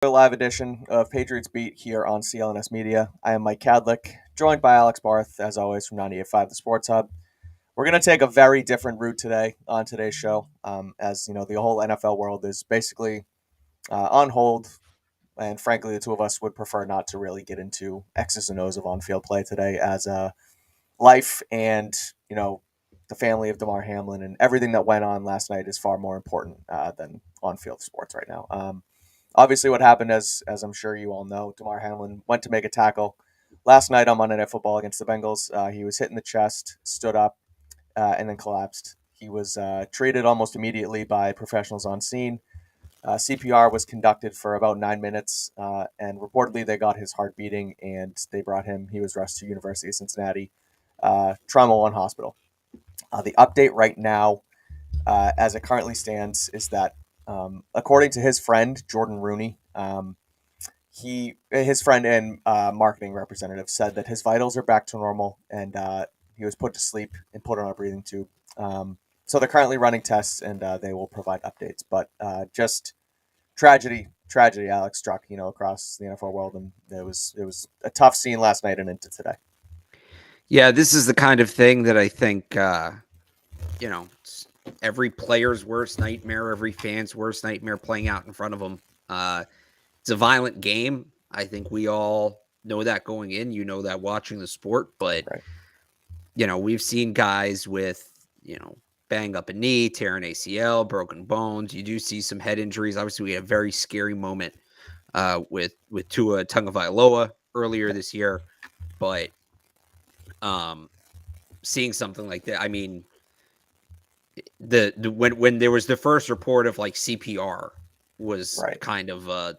Live edition of Patriots Beat here on CLNS Media. I am Mike Kadlick, joined by Alex Barth, as always, from 98.5 The Sports Hub. We're going to take a very different route today on today's show, as you know, the whole NFL world is basically on hold, and frankly, the two of us would prefer not to really get into X's and O's of on-field play today, as life and the family of Damar Hamlin and everything that went on last night is far more important than on-field sports right now. Obviously, what happened, as I'm sure you all know, Damar Hamlin went to make a tackle last night on Monday Night Football against the Bengals. He was hit in the chest, stood up, and then collapsed. He was treated almost immediately by professionals on scene. CPR was conducted for about 9 minutes, and reportedly they got his heart beating, and they brought him. He was rushed to University of Cincinnati Trauma One Hospital. The update right now, as it currently stands, is that according to his friend Jordan Rooney, his friend and marketing representative said that his vitals are back to normal, and he was put to sleep and put on a breathing tube. So they're currently running tests, and they will provide updates. But just tragedy, Alex, struck across the NFL world, and it was a tough scene last night and into today. Yeah, this is the kind of thing that I think it's every player's worst nightmare, every fan's worst nightmare playing out in front of them. It's a violent game. I think we all know that going in. You know that watching the sport, but right. We've seen guys with bang up a knee, tear an ACL, broken bones. You do see some head injuries. Obviously, we had a very scary moment with Tua Tagovailoa earlier this year, but seeing something like that, I mean, when there was the first report of like CPR was right. Kind of a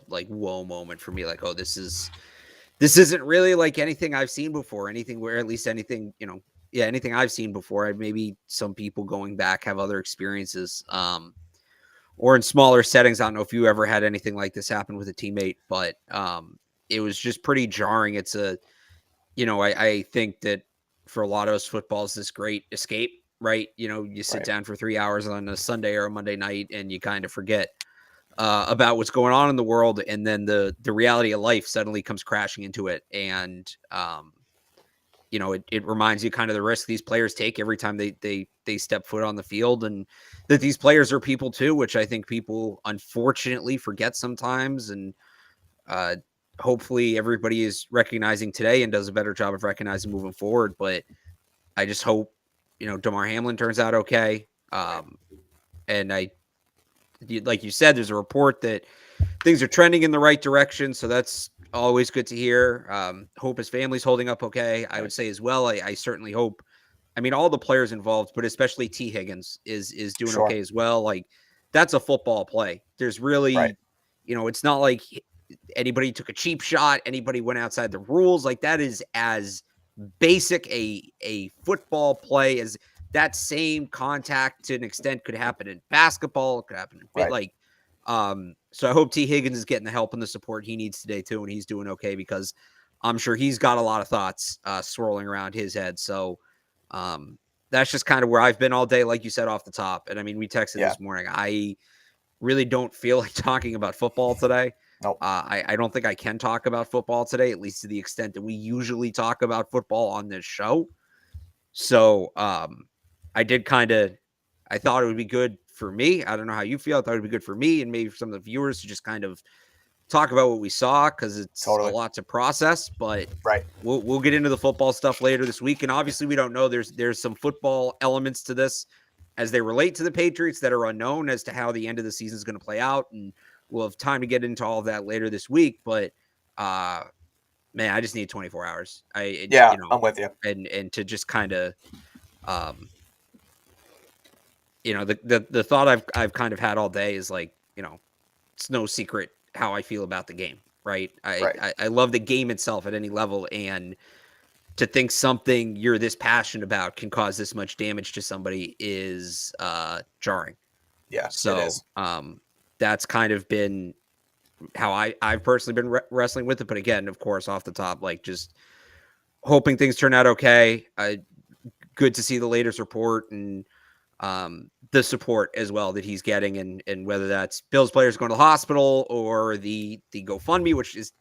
like whoa moment for me. Like, oh, this isn't really like anything I've seen before. Anything where at least anything anything I've seen before. Maybe some people going back have other experiences, or in smaller settings. I don't know if you ever had anything like this happen with a teammate, but it was just pretty jarring. It's I think that for a lot of us, football is this great escape, right? You sit down for 3 hours on a Sunday or a Monday night and you kind of forget about what's going on in the world. And then the reality of life suddenly comes crashing into it. And, it reminds you kind of the risk these players take every time they step foot on the field, and that these players are people too, which I think people unfortunately forget sometimes. And, hopefully everybody is recognizing today and does a better job of recognizing moving forward. But I just hope, Damar Hamlin turns out okay. And like you said, there's a report that things are trending in the right direction. So that's always good to hear. Hope his family's holding up okay. I would say as well, I certainly hope, all the players involved, but especially T. Higgins is doing okay as well. Like, that's a football play. There's really, it's not like anybody took a cheap shot, anybody went outside the rules. Like, that is as basic a football play as that. Same contact to an extent could happen in basketball, it could happen in so I hope T. Higgins is getting the help and the support he needs today too, and he's doing okay, because I'm sure he's got a lot of thoughts swirling around his head. So that's just kind of where I've been all day, like you said off the top. And we texted this morning. I really don't feel like talking about football today. Nope. I don't think I can talk about football today, at least to the extent that we usually talk about football on this show. So I thought it would be good for me. I don't know how you feel. I thought it would be good for me and maybe for some of the viewers to just kind of talk about what we saw, because it's a lot to process. But we'll get into the football stuff later this week. And obviously we don't know. There's some football elements to this as they relate to the Patriots that are unknown as to how the end of the season is going to play out. And we'll have time to get into all of that later this week. But man, I just need 24 hours. I'm with you. And to just kind of, the thought I've kind of had all day is like, it's no secret how I feel about the game, right? I love the game itself at any level, and to think something you're this passionate about can cause this much damage to somebody is jarring. Yeah. So it is. That's kind of been how I've personally been wrestling with it. But again, of course, off the top, like, just hoping things turn out okay. Good to see the latest report, and the support as well that he's getting, and whether that's Bills players going to the hospital or the GoFundMe, which is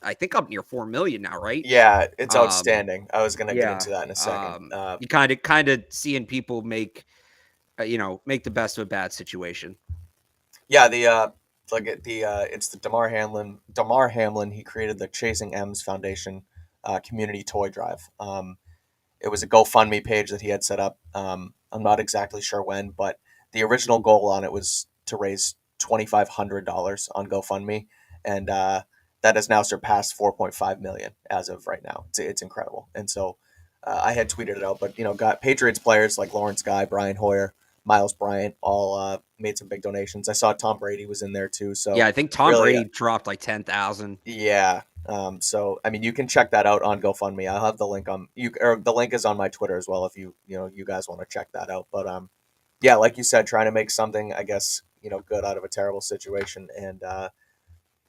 I think up near 4 million now, right? Yeah, it's Um, outstanding. I was going to get yeah. into that in a second. You kind of seeing people make make the best of a bad situation. Yeah, it's the Damar Hamlin. He created the Chasing M's Foundation community toy drive. It was a GoFundMe page that he had set up. I'm not exactly sure when, but the original goal on it was to raise $2,500 on GoFundMe, and that has now surpassed 4.5 million as of right now. It's incredible, and so I had tweeted it out. But got Patriots players like Lawrence Guy, Brian Hoyer, Miles Bryant all made some big donations. I saw Tom Brady was in there too. Yeah, So I think Tom really, Brady dropped like 10,000. yeah. So I mean, you can check that out on GoFundMe. I'll have the link on you, or the link is on my Twitter as well if you guys want to check that out. But yeah, like you said, trying to make something, I guess, good out of a terrible situation. And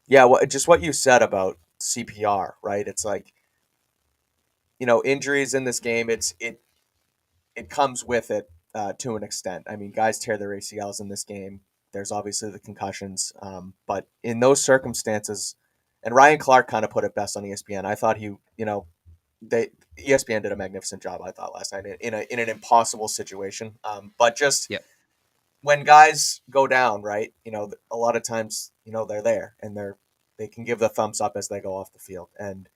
yeah, just what you said about CPR, right? It's like, injuries in this game. It comes with it to an extent. I mean, guys tear their ACLs in this game. There's obviously the concussions, but in those circumstances, and Ryan Clark kind of put it best on ESPN. I thought they ESPN did a magnificent job. I thought last night in an impossible situation. But just Yep. when guys go down, right? A lot of times, they're there and they can give the thumbs up as they go off the field, and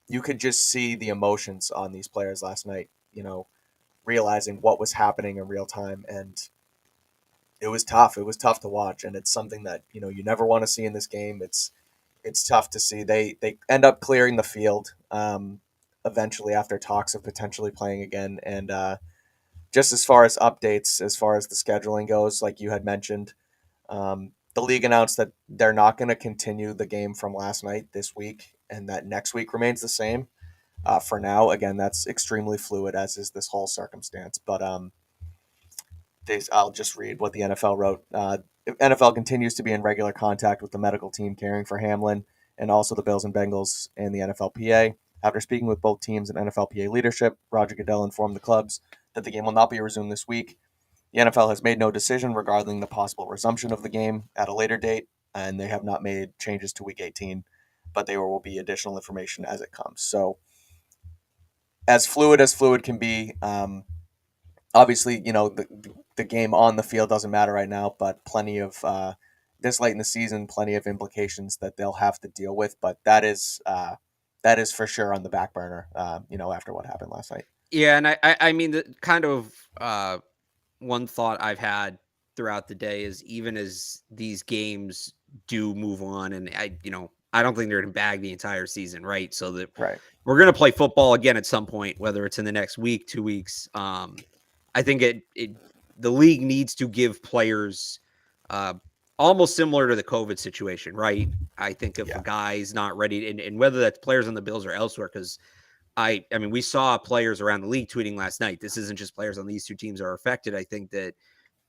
you could just see the emotions on these players last night. Realizing what was happening in real time, and it was tough. It was tough to watch, and it's something that you never want to see in this game. It's tough to see. They end up clearing the field eventually after talks of potentially playing again, and just as far as updates, as far as the scheduling goes, like you had mentioned, the league announced that they're not going to continue the game from last night this week, and that next week remains the same. For now, again, that's extremely fluid, as is this whole circumstance. But I'll just read what the NFL wrote. NFL continues to be in regular contact with the medical team caring for Hamlin and also the Bills and Bengals and the NFLPA. After speaking with both teams and NFLPA leadership, Roger Goodell informed the clubs that the game will not be resumed this week. The NFL has made no decision regarding the possible resumption of the game at a later date, and they have not made changes to Week 18, but there will be additional information as it comes. So, as fluid can be, obviously, the game on the field doesn't matter right now, but plenty of this late in the season, plenty of implications that they'll have to deal with. But that is for sure on the back burner. After what happened last night. Yeah, and I mean, the kind of one thought I've had throughout the day is, even as these games do move on, and I don't think they're going to bag the entire season, right? So that Right. we're going to play football again at some point, whether it's in the next week, 2 weeks. I think the league needs to give players almost similar to the COVID situation, right? I think if Yeah. a guy's not ready, and whether that's players on the Bills or elsewhere, because I mean, we saw players around the league tweeting last night. This isn't just players on these two teams are affected. I think that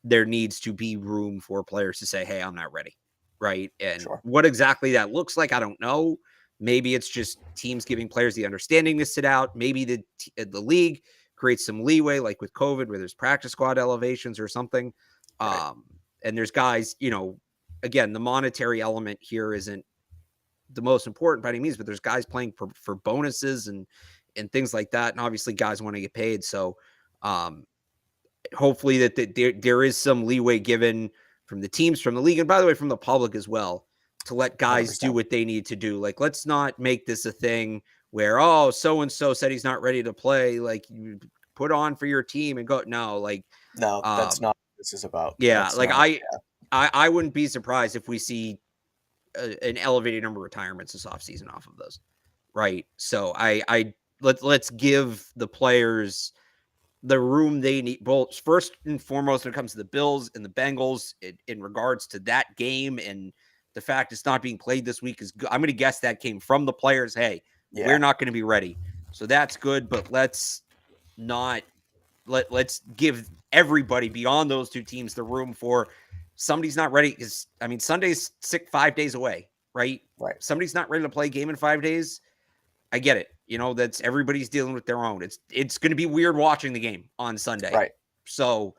there needs to be room for players to say, "Hey, I'm not ready." Right? And Sure. what exactly that looks like, I don't know. Maybe it's just teams giving players the understanding to sit out. Maybe the league creates some leeway, like with COVID, where there's practice squad elevations or something. Right. And there's guys, again, the monetary element here isn't the most important by any means, but there's guys playing for bonuses and things like that, and obviously guys want to get paid. So hopefully that there is some leeway given from the teams, from the league, and by the way, from the public as well, to let guys do 100%. what they need to do. Like, let's not make this a thing where, so and so said he's not ready to play. Like, you put on for your team and go. No, like, No, that's um, not what this is about. yeah, That's like not. I wouldn't be surprised if we see an elevated number of retirements this offseason off of those. Right. So let's give the players the room they need. Both first and foremost, when it comes to the Bills and the Bengals, in regards to that game and the fact it's not being played this week, is I'm going to guess that came from the players. Hey, we're Yeah. not going to be ready. So that's good, but let's not let's give everybody beyond those two teams the room for somebody's not ready. Because I mean, Sunday's 5 days away, right? Right. Somebody's not ready to play a game in 5 days. I get it. That's everybody's dealing with their own. It's going to be weird watching the game on Sunday. Right. So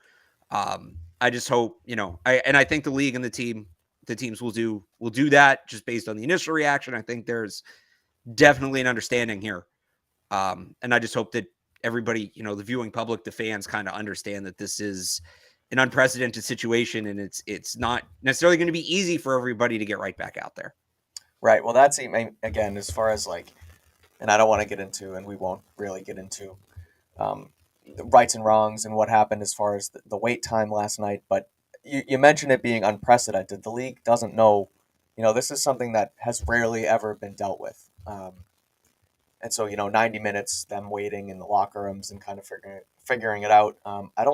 I just hope, I think the league and the teams will do that just based on the initial reaction. I think there's definitely an understanding here. And I just hope that everybody, the viewing public, the fans kind of understand that this is an unprecedented situation, and it's not necessarily going to be easy for everybody to get right back out there. Right. Well, that's again, as far as like, and I don't want to get into, and we won't really get into um, the rights and wrongs and what happened as far as the wait time last night. But you mentioned it being unprecedented. The league doesn't know, this is something that has rarely ever been dealt with. And so, 90 minutes, them waiting in the locker rooms and kind of figuring it out. I,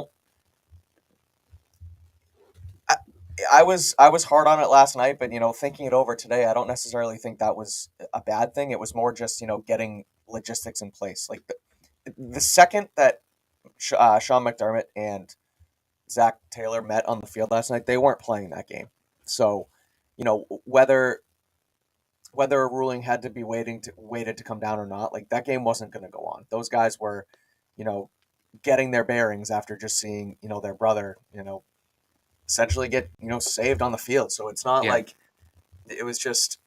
I was hard on it last night, but thinking it over today, I don't necessarily think that was a bad thing. It was more just getting logistics in place. Like the second that Sean McDermott and Zach Taylor met on the field last night, they weren't playing that game. So, whether a ruling had to be waited to come down or not, like that game wasn't going to go on. Those guys were, you know, getting their bearings after just seeing their brother essentially get saved on the field. So it's not Yeah. like it was just.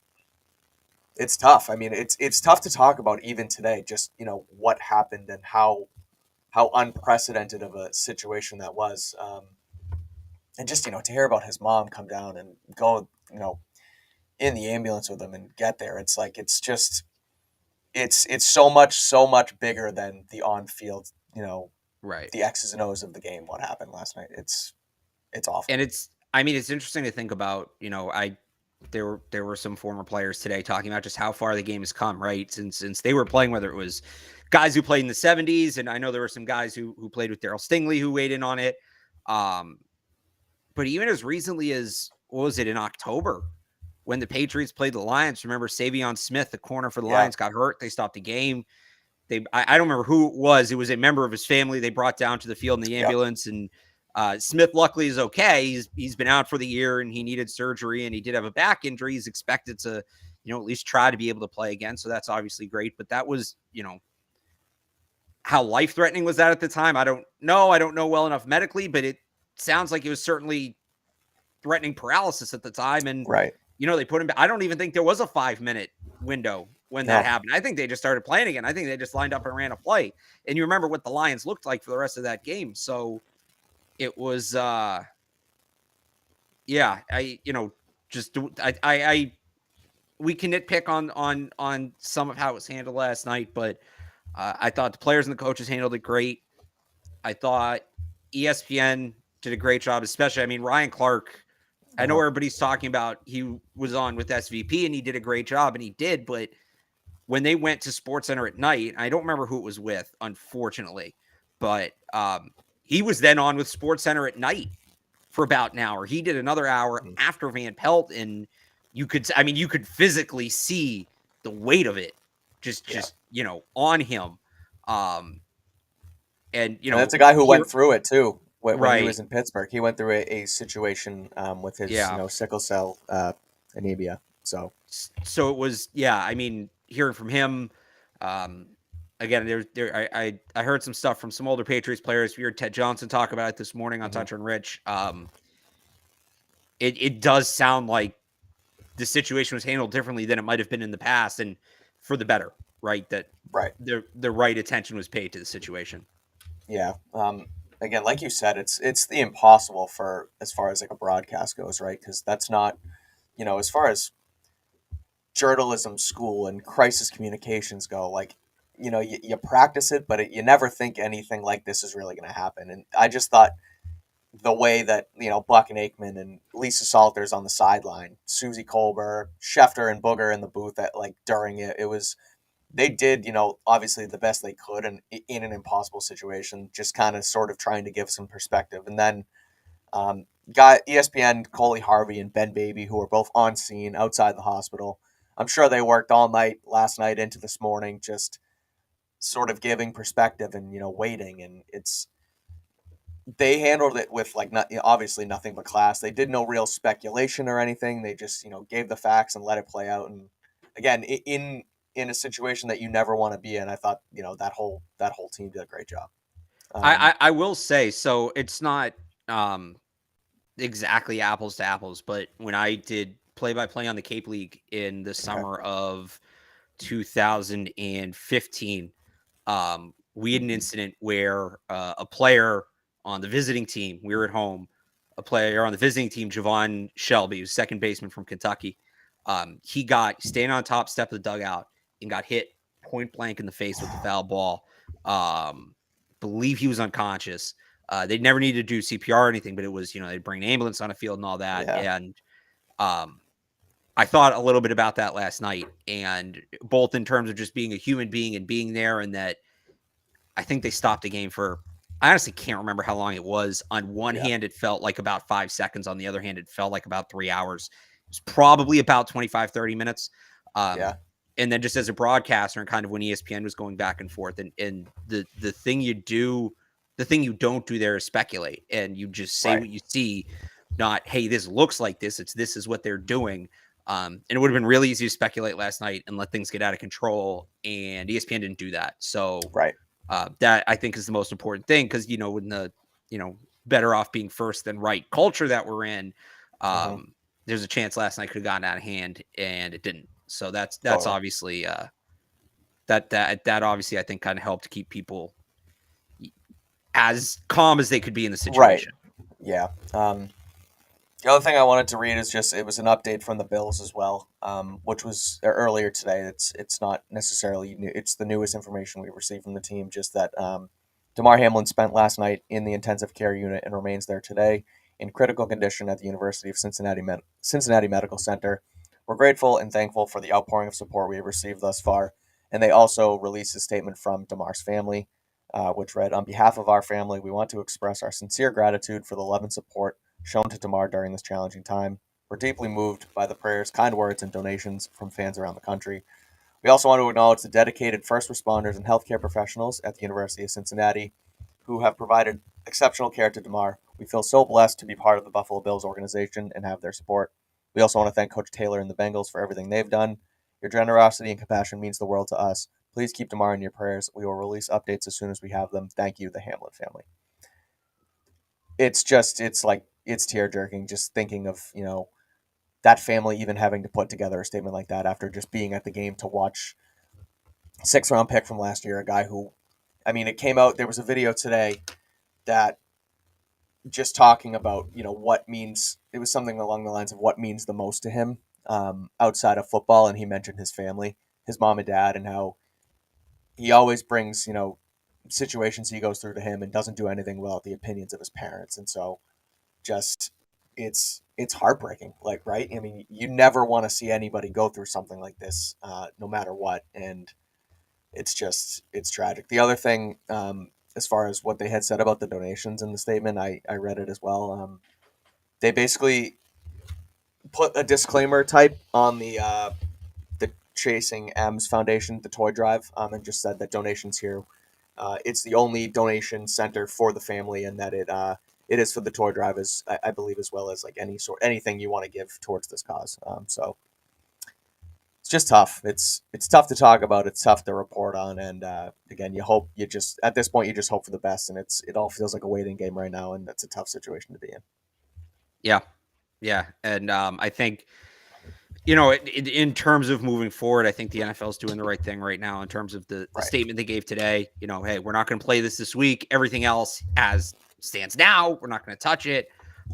It's tough. I mean, it's tough to talk about even today. Just what happened and how unprecedented of a situation that was. And just to hear about his mom come down and go in the ambulance with him and get there. It's like it's so much bigger than the on field Right. the X's and O's of the game. What happened last night? It's awful. And it's interesting to think about, there were some former players today talking about just how far the game has come, right? Since they were playing, whether it was guys who played in the 70s, and I know there were some guys who played with Daryl Stingley who weighed in on it. But even as recently as, what was it, in October, when the Patriots played the Lions, remember Savion Smith, the corner for the Lions, got hurt. They stopped the game. I don't remember who it was. It was a member of his family they brought down to the field in the ambulance. Yep. And Smith luckily is okay. He's been out for the year and he needed surgery and he did have a back injury. He's expected to, at least try to be able to play again. So that's obviously great. But that was, how life-threatening was that at the time? I don't know. I don't know well enough medically, but it sounds like it was certainly threatening paralysis at the time. And, right. They put him back. I don't even think there was a 5-minute window when that happened. I think they just started playing again. I think they just lined up and ran a play. And you remember what the Lions looked like for the rest of that game. So it was, we can nitpick on some of how it was handled last night, but I thought the players and the coaches handled it great. I thought ESPN did a great job, especially, Ryan Clark. I know everybody's talking about he was on with SVP and he did a great job, and he did, but when they went to SportsCenter at night, I don't remember who it was with, unfortunately, but he was then on with SportsCenter at night for about an hour. He did another hour after Van Pelt, and you could physically see the weight of it just on him. And that's a guy who went through it too. When he was in Pittsburgh, he went through a situation with his sickle cell anemia. So it was, hearing from him, again, I heard some stuff from some older Patriots players. We heard Ted Johnson talk about it this morning on Touch and Rich. It does sound like the situation was handled differently than it might have been in the past, and for the better, right? That the right attention was paid to the situation. Yeah. Again, like you said, it's the impossible for as far as like a broadcast goes, right? Because that's not, as far as journalism school and crisis communications go, like, you practice it, but you never think anything like this is really going to happen. And I just thought the way that, Buck and Aikman and Lisa Salters on the sideline, Susie Colbert, Schefter and Booger in the booth during it was, they did, obviously the best they could and in an impossible situation, just kind of sort of trying to give some perspective. And then got ESPN, Coley Harvey and Ben Baby, who were both on scene outside the hospital. I'm sure they worked all night last night into this morning, just sort of giving perspective and, waiting. And they handled it with obviously nothing but class. They did no real speculation or anything. They just, gave the facts and let it play out. And again, in a situation that you never want to be in, I thought that whole team did a great job. I will say, so it's not um, exactly apples to apples, but when I did play-by-play on the Cape League in the Okay. summer of 2015, we had an incident where a player on the visiting team, we were at home, a player on the visiting team, Javon Shelby, who's second baseman from Kentucky, he got standing on top step of the dugout and got hit point blank in the face with the foul ball. Believe he was unconscious. They never needed to do CPR or anything, but it was, they'd bring an ambulance on a field and all that. Yeah. And um, I thought a little bit about that last night, and both in terms of just being a human being and being there, and that I think they stopped the game for, I honestly can't remember how long it was. On one Yeah. hand, it felt like about 5 seconds. On the other hand, it felt like about 3 hours. It was probably about 25, 30 minutes. Yeah. And then just as a broadcaster and kind of when ESPN was going back and forth, and the thing you do, the thing you don't do there is speculate, and you just say Right. what you see, not, hey, this looks like this. This is what they're doing. And it would have been really easy to speculate last night and let things get out of control. And ESPN didn't do that. So Right. that I think is the most important thing, because, in the, better off being first than right culture that we're in, Mm-hmm. there's a chance last night could have gotten out of hand, and it didn't. So that's Totally. obviously that obviously I think kind of helped keep people as calm as they could be in the Right. situation. Yeah. The other thing I wanted to read is just it was an update from the Bills as well, which was earlier today. It's not necessarily new. It's the newest information we received from the team. Just that Damar Hamlin spent last night in the intensive care unit and remains there today in critical condition at the University of Cincinnati Medical Center. We're grateful and thankful for the outpouring of support we have received thus far. And they also released a statement from Damar's family, which read, "On behalf of our family, we want to express our sincere gratitude for the love and support shown to Damar during this challenging time. We're deeply moved by the prayers, kind words, and donations from fans around the country. We also want to acknowledge the dedicated first responders and healthcare professionals at the University of Cincinnati who have provided exceptional care to Damar. We feel so blessed to be part of the Buffalo Bills organization and have their support. We also want to thank Coach Taylor and the Bengals for everything they've done. Your generosity and compassion means the world to us. Please keep Damar in your prayers. We will release updates as soon as we have them. Thank you, the Hamlin family." It's tear jerking just thinking of, that family even having to put together a statement like that after just being at the game to watch 6th round pick from last year, a guy who, I mean, it came out, there was a video today that just talking about, what means, it was something along the lines of what means the most to him outside of football. And he mentioned his family, his mom and dad, and how he always brings, situations he goes through to him and doesn't do anything without the opinions of his parents. And so just it's heartbreaking, like, right? I mean, you never want to see anybody go through something like this, no matter what. And it's tragic. The other thing, as far as what they had said about the donations in the statement, I read it as well. They basically put a disclaimer type on the Chasing M's Foundation, the toy drive, and just said that donations here, it's the only donation center for the family, and that it is for the toy drive, as I believe, as well as like anything you want to give towards this cause. So it's just tough. It's tough to talk about. It's tough to report on, and again, you just at this point you just hope for the best, and it all feels like a waiting game right now, and that's a tough situation to be in. Yeah. Yeah. And I think, in terms of moving forward, I think the NFL is doing the right thing right now in terms of the Right. statement they gave today. Hey, we're not going to play this week. Everything else as stands now, we're not going to touch it.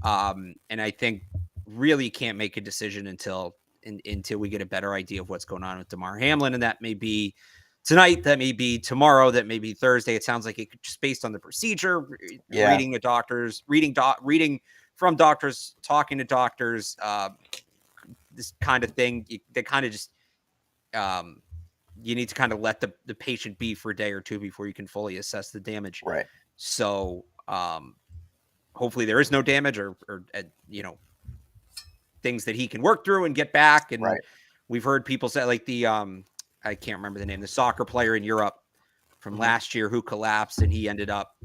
And I think really you can't make a decision until we get a better idea of what's going on with Damar Hamlin, and that may be tonight, that may be tomorrow, that may be Thursday. It sounds like it could, just based on the procedure, Yeah. reading from doctors, talking to doctors, this kind of thing. They kind of just you need to kind of let the patient be for a day or two before you can fully assess the damage. Right. So hopefully there is no damage, or things that he can work through and get back. And Right. we've heard people say, like the I can't remember the name, the soccer player in Europe from Mm-hmm. last year who collapsed, and he ended up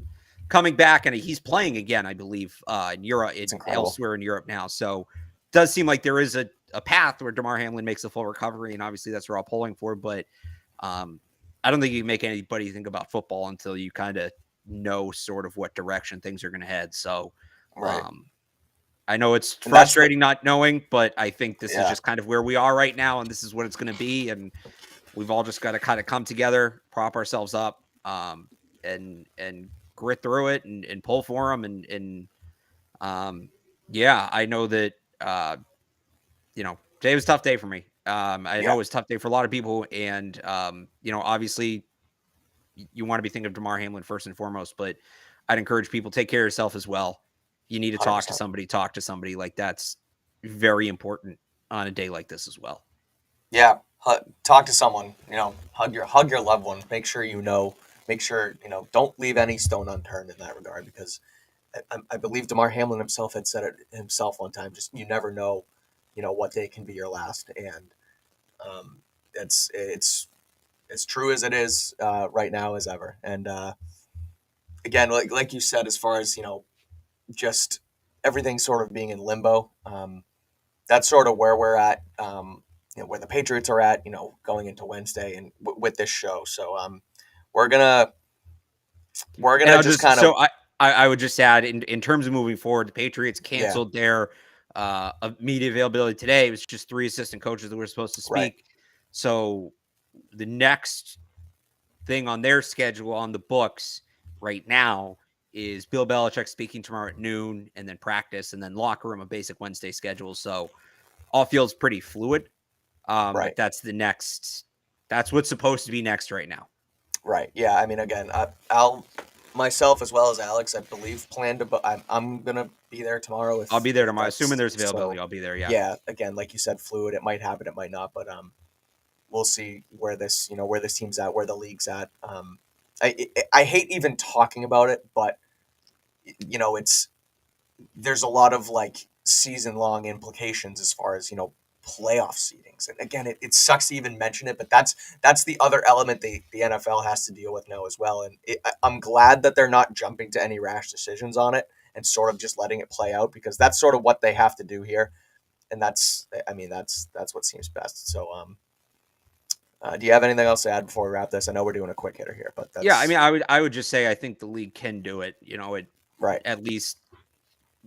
coming back, and he's playing again, I believe, in Europe, It's incredible. elsewhere in Europe now. So it does seem like there is a path where Damar Hamlin makes a full recovery, and obviously that's what we're all pulling for. But I don't think you can make anybody think about football until you kind of know sort of what direction things are going to head. So Right. I know it's And that's the frustrating not knowing, but I think this is yeah. just kind of where we are right now, and this is what it's going to be. And we've all just got to kind of come together, prop ourselves up, and grit through it and pull for them. Yeah, I know that today was a tough day for me. I know Yeah. it was a tough day for a lot of people, and obviously you want to be thinking of Damar Hamlin first and foremost, but I'd encourage people take care of yourself as well. You need to 100%. talk to somebody. Like that's very important on a day like this as well. Yeah. Talk to someone, hug your loved ones. Make sure, don't leave any stone unturned in that regard because I believe Damar Hamlin himself had said it himself one time. Just you never know, what day can be your last, and it's as true as it is right now as ever. And again, like you said, as far as just everything sort of being in limbo, that's sort of where we're at. Where the Patriots are at, going into Wednesday and with this show. So we're gonna we're And gonna I'll just just kind of so I would just add in terms of moving forward, the Patriots yeah, canceled their media availability today. It was just 3 assistant coaches that were supposed to right, speak. So the next thing on their schedule on the books right now is Bill Belichick speaking tomorrow at noon, and then practice, and then locker room, a basic Wednesday schedule. So all feels pretty fluid. But right, that's what's supposed to be next right now. right. Yeah, I mean, again, I'll myself as well as Alex, I believe, plan to. But I'm gonna be there tomorrow I'll be there if tomorrow. Assuming that's there's availability, so. I'll be there. Yeah. Yeah, again, like you said, fluid. It might happen, it might not, but we'll see where this team's at, where the league's at. I hate even talking about it, but it's there's a lot of like season long implications as far as playoff seedings. And again, it sucks to even mention it, but that's the other element the NFL has to deal with now as well. And I'm glad that they're not jumping to any rash decisions on it and sort of just letting it play out because that's sort of what they have to do here. And that's what seems best. So do you have anything else to add before we wrap this? I know we're doing a quick hitter here, but Yeah, I that's mean, I would just say I think the league can do it. It right. at least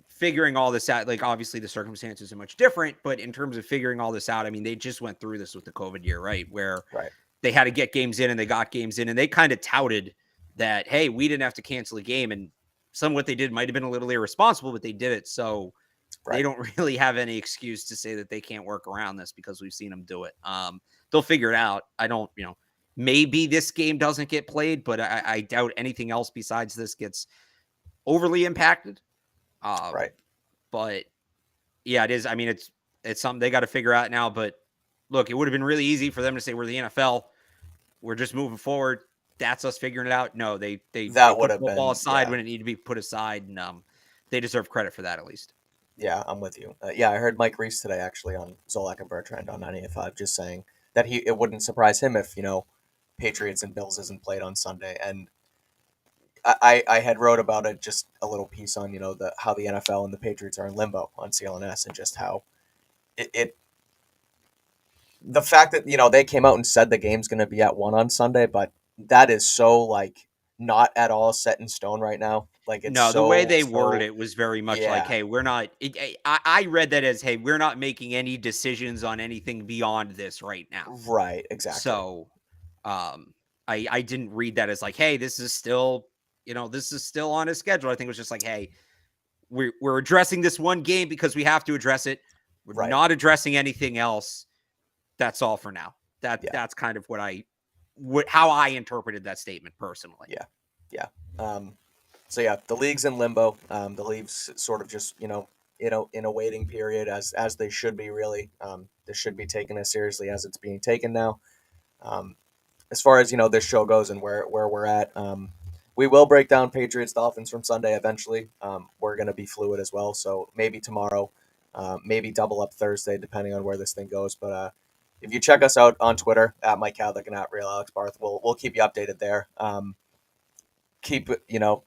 figuring all this out. Like obviously the circumstances are much different, but in terms of figuring all this out, I mean, they just went through this with the COVID year, right? Where Right. they had to get games in and they got games in, and they kind of touted that, hey, we didn't have to cancel a game, and some of what they did might have been a little irresponsible, but they did it. So they Right. don't really have any excuse to say that they can't work around this because we've seen them do it. They'll figure it out. I don't, maybe this game doesn't get played, but I doubt anything else besides this gets overly impacted. Right. But yeah, it is. I mean, it's something they got to figure out now. But look, it would have been really easy for them to say we're the NFL. We're just moving forward. That's us figuring it out. No, they That would put have football been aside yeah. when it needed to be put aside, and they deserve credit for that at least. Yeah, I'm with you. Yeah, I heard Mike Reese today actually on Zolak and Bertrand on 98.5 just saying that it wouldn't surprise him if, Patriots and Bills isn't played on Sunday. And I had wrote about it just a little piece on, how the NFL and the Patriots are in limbo on CLNS and just how it the fact that, they came out and said the game's going to be at 1 on Sunday, but that is so like not at all set in stone right now. Like it's No, the way so they worded so it was very much like, yeah, "Hey, we're not." I read that as, "Hey, we're not making any decisions on anything beyond this right now." right, exactly. So, I didn't read that as like, "Hey, this is still on his schedule." I think it was just like, "Hey, we're addressing this one game because we have to address it. We're Right. not addressing anything else. That's all for now." Yeah. That's kind of how I interpreted that statement personally. Yeah. Yeah. So yeah, the league's in limbo. The league's sort of just in a waiting period as they should be really. This should be taken as seriously as it's being taken now. Um, as far as this show goes and where we're at, we will break down Patriots Dolphins from Sunday eventually. We're going to be fluid as well, so maybe tomorrow, maybe double up Thursday depending on where this thing goes. But if you check us out on Twitter at Mike Kadlick and at Real Alex Barth, we'll keep you updated there. Keep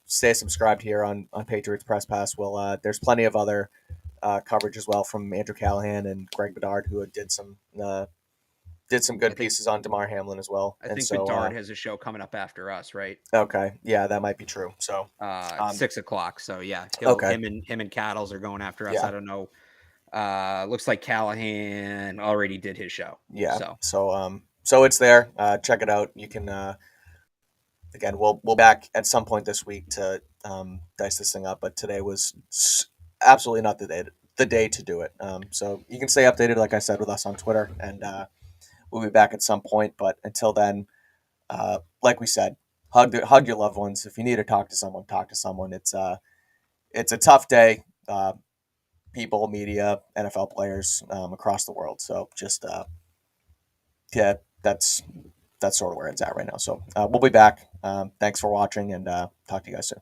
stay subscribed here on Patriots Press Pass. There's plenty of other coverage as well from Andrew Callahan and Greg Bedard who did some did some I good think pieces on Damar Hamlin as well. I And think so, Bedard has a show coming up after us, right? okay, yeah, that might be true. So, 6 o'clock. So yeah, he'll okay, him and Cattles are going after us. yeah, I don't know. Looks like Callahan already did his show. yeah. So So it's there. Check it out. You can again, we'll back at some point this week to dice this thing up. But today was absolutely not the day to do it. So you can stay updated, like I said, with us on Twitter, and we'll be back at some point. But until then, like we said, hug your loved ones. If you need to talk to someone, talk to someone. It's a tough day. People, media, NFL players across the world. So just yeah, that's sort of where it's at right now. So we'll be back. Thanks for watching, and talk to you guys soon.